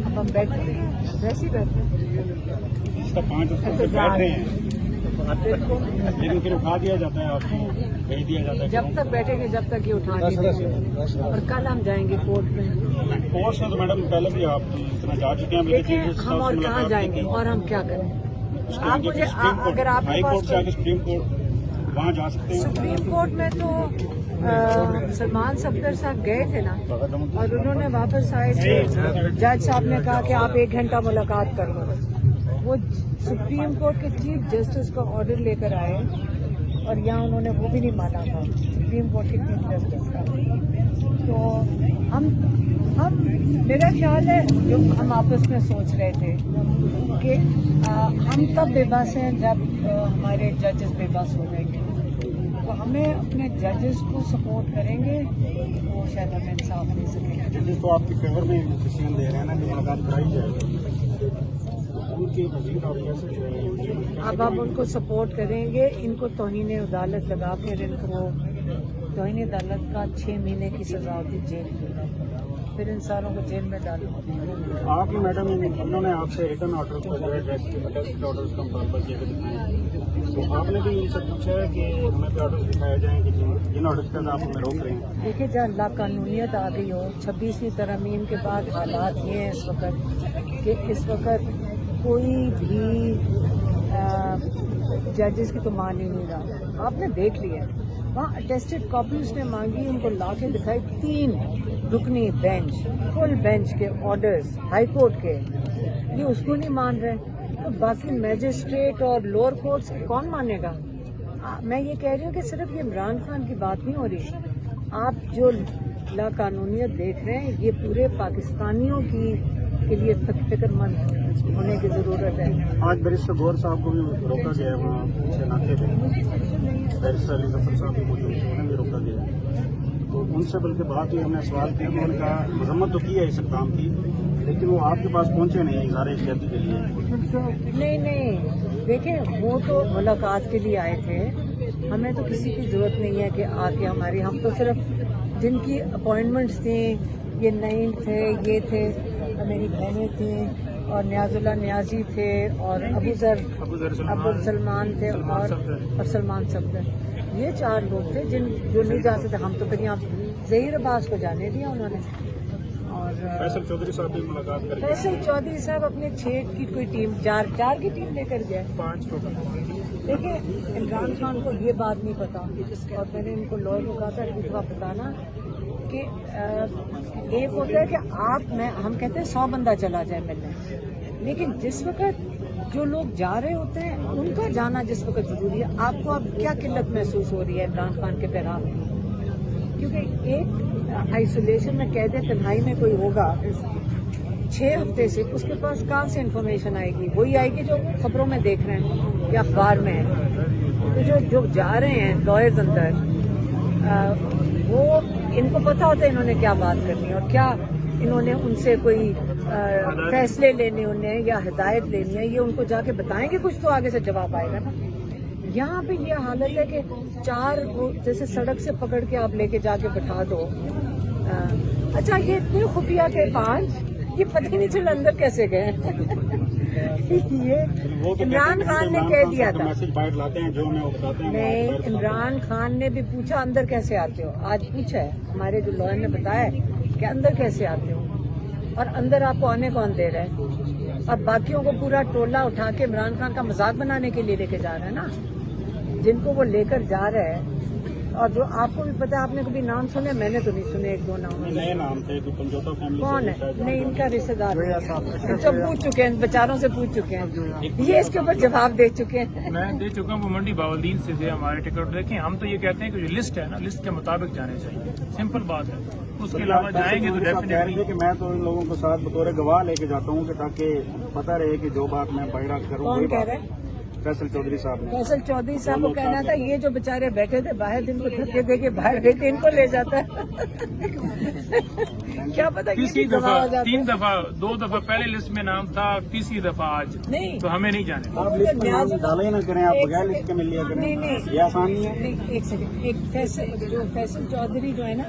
اب ہم بیٹھ رہے ہیں ویسے ہی بیٹھ رہے اس کا 5 بیٹھ رہے ہیں لیکن پھر اٹھا دیا جاتا ہے، آپ کو بھیج دیا جاتا ہے جب تک بیٹھیں گے جب تک یہ اٹھا نہیں دیں گے، اور کل ہم جائیں گے کورٹ میں. کورس میں تو میڈم پہلے بھی آپ اتنا جا چکے ہیں. دیکھیں ہم اور کہاں جائیں گے اور ہم کیا کریں. آپ مجھے اگر آپ ہائی کورٹ سے آگے سپریم کورٹ وہاں جا سکتے ہیں. سپریم کورٹ میں تو سلمان صفدر صاحب گئے تھے نا، اور انہوں نے واپس آئے تھے، جج صاحب نے کہا کہ آپ 1 گھنٹہ ملاقات کر لو. وہ سپریم کورٹ کے چیف جسٹس کا آرڈر لے کر آئے اور یہاں انہوں نے وہ بھی نہیں مانا تھا سپریم کورٹ کے چیف جسٹس کا. تو ہم میرا خیال ہے جو ہم آپس میں سوچ رہے تھے کہ ہم تب بے بس ہیں جب ہمارے ججز بے بس ہو جائیں گے. تو ہمیں اپنے ججز کو سپورٹ کریں گے تو شاید ہمیں انصاف دے سکیں. ججز تو آپ کے فیور میں ڈیسیژن دے رہے ہیں نا کہ ملاقات کرائی جائے. ان کی مزید آپ کیسے اب ہم ان کو سپورٹ کریں گے. ان کو توہین عدالت لگا کر ان کو توہین عدالت کا 6 مہینے کی سزا ہوتی جیل کی، پھر ان ساروں کو جیل میں ڈالو. آپ نے میڈم انہوں نے آپ سے ریٹرن آرڈر کو جو ہے ٹیسٹ آرڈرز کا مطالبہ کیا کہ تو آپ نے بھی ان سے پوچھا ہے کہ ہمیں پہ آرڈر دکھائے جائیں کہ جن آرڈرز کا آپ ہمیں روک رہے ہیں. دیکھیے جہاں لاقانونیت آ گئی ہو 26ویں ترمیم کے بعد حالات یہ ہیں اس وقت کہ اس وقت کوئی بھی ججز کی تو مان ہی نہیں رہا. آپ نے دیکھ لیا وہاں اٹیسٹڈ کاپیز نے مانگی، ان کو لا کے دکھائی 3 رکنی بینچ فل بینچ کے آرڈرز ہائی کورٹ کے، یہ اس کو نہیں مان رہے. تو باقی میجسٹریٹ اور لوور کورٹس کون مانے گا؟ میں یہ کہہ رہی ہوں کہ صرف یہ عمران خان کی بات نہیں ہو رہی. آپ جو لاقانونیت دیکھ رہے ہیں یہ پورے پاکستانیوں کے لیے فکر مند ہونے کی ضرورت ہے. آج بیرسٹر گور صاحب کو بھی روکا گیا ہے وہاں پیچھے ناکے پہ. بیرسٹر علی ظفر صاحب بھی موجود تھے، انہیں بھی روکا گیا. تو ان سے بلکہ بات ہوئی، ہم نے سوال کیا تو انہوں نے کہا مذمت تو کی ہے اس اقدام کی لیکن وہ آپ کے پاس پہنچے نہیں اظہار احتیاطی کے لیے. نہیں دیکھیں وہ تو ملاقات کے لیے آئے تھے. ہمیں تو کسی کی ضرورت نہیں ہے کہ آ کے ہم تو صرف جن کی اپوائنٹمنٹس تھیں، یہ نعیم تھے، یہ تھے، میری بہنیں تھیں، اور نیاز اللہ نیازی تھے، اور ابو سلمان تھے، اور سلمان صفدر. یہ 4 لوگ تھے جو نہیں جاتے تھے. ہم تو پھر یہاں ظہیر عباس کو جانے دیا انہوں نے. اور فیصل چودھری صاحب بھی ملاقات کر فیصل چودھری صاحب اپنے 6 کی کوئی ٹیم 4 کی ٹیم لے کر گئے. 5 ٹوٹل. دیکھیں عمران خان کو یہ بات نہیں پتا، اور میں نے ان کو لوئر کو کہا تھا اتنا بتانا کہ ایک ہوتا ہے کہ ہم کہتے ہیں 100 بندہ چلا جائے ملنے، لیکن جس وقت جو لوگ جا رہے ہوتے ہیں ان کا جانا جس وقت ضروری ہے. آپ کو اب کیا قلت محسوس ہو رہی ہے عمران خان کے پیغام کی؟ کیونکہ ایک آئسولیشن میں قید تنہائی میں کوئی ہوگا 6 ہفتے سے، اس کے پاس کہاں سے انفارمیشن آئے گی؟ وہی آئے گی جو خبروں میں دیکھ رہے ہیں یا اخبار میں ہے. تو جو جا رہے ہیں لائرز اندر، وہ ان کو پتا ہوتا ہے انہوں نے کیا بات کرنی ہے اور کیا انہوں نے ان سے کوئی فیصلے لینے انہیں یا ہدایت لینی ہے. یہ ان کو جا کے بتائیں گے کچھ تو آگے سے جواب آئے گا نا. یہاں پہ یہ حالت ہے کہ 4 جیسے سڑک سے پکڑ کے آپ لے کے جا کے بٹھا دو. اچھا یہ اتنے خفیہ تھے 5، یہ پتہ نہیں چلا اندر کیسے گئے. یہ عمران خان نے کہہ دیا تھا. نہیں، عمران خان نے بھی پوچھا اندر کیسے آتے ہو. آج پوچھا ہے ہمارے جو لائر نے بتایا کہ اندر کیسے آتے ہو، اور اندر آپ کو آنے کون دے رہا ہے. اور باقیوں کو پورا ٹولہ اٹھا کے عمران خان کا مذاق بنانے کے لیے لے کے جا رہا ہے نا، جن کو وہ لے کر جا رہا ہے. اور جو آپ کو بھی پتا ہے، آپ نے کبھی نام سنے؟ میں نے تو نہیں سنے. 1-2 نام نئے نام تھے. کون ہے؟ نہیں، ان کا رشتے دار سب پوچھ چکے ہیں، بیچاروں سے پوچھ چکے ہیں، یہ اس کے اوپر جواب دے چکے ہیں. میں دے چکا ہوں. وہ منڈی باولدین سے تھے ہمارے ٹکٹ. دیکھیں ہم تو یہ کہتے ہیں کہ جو لسٹ ہے نا، لسٹ کے مطابق جانے چاہیے. سمپل بات ہے. اس کے علاوہ جائیں گے تو ڈیفینیٹلی کہ میں تو ان لوگوں کے ساتھ بطور گواہ لے کے جاتا ہوں کہ تاکہ پتہ رہے کہ جو بات میں بیان کروں. کون کہہ رہے ہیں؟ فیصل چودھری صاحب نے. فیصل چودھری صاحب کو کہنا تھا یہ جو بیچارے بیٹھے تھے باہر، جن کو دھکے دے کے باہر گئے تھے، ان کو لے جاتا ہے. کیا پتا تیسری دفعہ 3 دفعہ 2 دفعہ پہلے لسٹ میں نام تھا، تیسری دفعہ آج نہیں، تو ہمیں نہیں جانے. آپ لسٹ میں نام ڈالے ہی نہ کریں، آپ بغیر لسٹ کے مل لیا کریں. نہیں یہ آسانی ہے. نہیں، ایک سیکنڈ. ایک فیصل چودھری جو ہے نا،